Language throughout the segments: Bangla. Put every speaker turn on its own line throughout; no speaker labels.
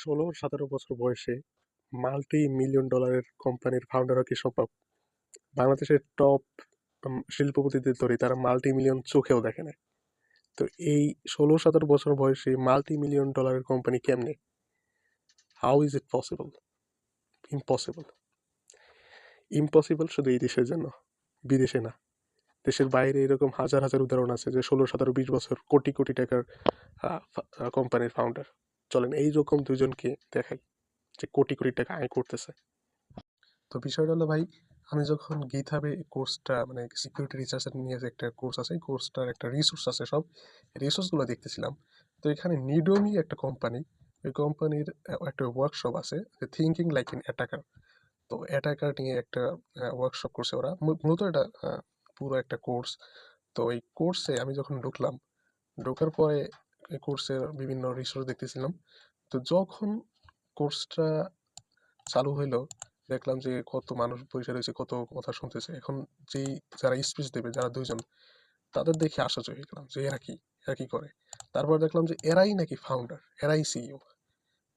16-17 বছর বয়সে মাল্টি মিলিয়ন ডলারের কোম্পানির ফাউন্ডার হওয়া কি সম্ভব? বাংলাদেশের টপ শিল্পপতিদের ধরি, তারা মাল্টি মিলিয়ন চোখেও দেখে না। তো এই 16-17 বছর বয়সে মাল্টি মিলিয়ন ডলারের কোম্পানি কেমনে? How is it possible? Impossible. Impossible শুধু এই দেশের জন্য, বিদেশে না। দেশের বাইরে এরকম হাজার হাজার উদাহরণ আছে যে 16-17-20 বছর কোটি কোটি টাকার কোম্পানির ফাউন্ডার। চলেন এইরকম দুজনকে দেখাই যে কোটি কোটি টাকা আয় করতেছে। তো বিষয়টা হলো ভাই, আমি যখন গিটহাবে কোর্সটা মানে সিকিউরিটি রিসার্চের নিয়ে যে একটা কোর্স আছে, কোর্সটার একটা রিসোর্স আছে, সব রিসোর্সগুলো দেখতেছিলাম। তো এখানে নিডোমি একটা কোম্পানি, ওই কোম্পানির একটা ওয়ার্কশপ আছে, থিঙ্কিং লাইক ইন অ্যাটাকার। তো অ্যাটাকার নিয়ে একটা ওয়ার্কশপ করছে ওরা, মূলত এটা পুরো একটা কোর্স। তো এই কোর্সে আমি যখন ঢোকার পরে এই কোর্সের বিভিন্ন রিসোর্স দেখতেছিলাম। তো যখন কোর্সটা চালু হইলো, দেখলাম যে কত মানুষ বসে রয়েছে, কত কথা শুনতেছে। এখন যেই যারা স্পিচ দেবে, যারা দুইজন, তাদের দেখে আশ্চর্য হয়ে গেলাম যে এরা কি করে। তারপর দেখলাম যে এরাই নাকি ফাউন্ডার, এরাই সিইও।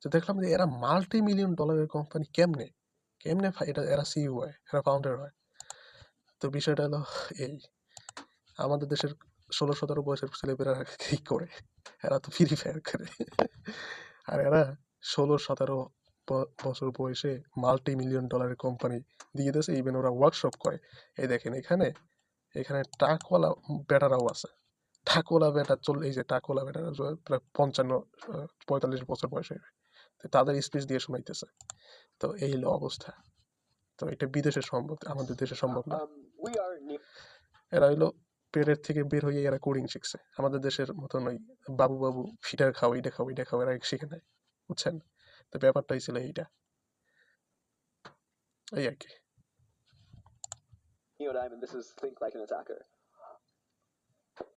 তো দেখলাম যে এরা মাল্টি মিলিয়ন ডলারের কোম্পানি কেমনে কেমনে এটা এরা সিইও হয়, এরা ফাউন্ডার হয়। তো বিষয়টা হলো এই, আমাদের দেশের 16-17 বছর ছেলেপেলেরা কি করে? এরা তো ফ্রি ফায়ার করে। আর এরা 16-17 বছর বয়সে মাল্টি মিলিয়ন ডলারের কোম্পানি দিয়ে দিয়েছে, ইভেন ওরা ওয়ার্কশপ করে। এই দেখেন এখানে, এখানে টাকওয়ালা বেটারাও আছে। টাকওয়ালা বেটা এই যে টাকওয়ালা বেটারা প্রায় 45 বছর বয়স হয়ে, তো তাদের স্পিচ দিয়ে শোনাইতেছে। তো এই হলো অবস্থা। তো এটা বিদেশে সম্ভব, আমাদের দেশে সম্ভব না। এরা হইলো পেটের থেকে বের হয়ে এরা কোডিং শিখছে, আমাদের দেশের মতন ওই বাবু বাবু ফিটার খাও, এটা খাও, এরা শিখে নেয়। বুঝছেন? তো ব্যাপারটাই ছিল এইটা, এই আর কি।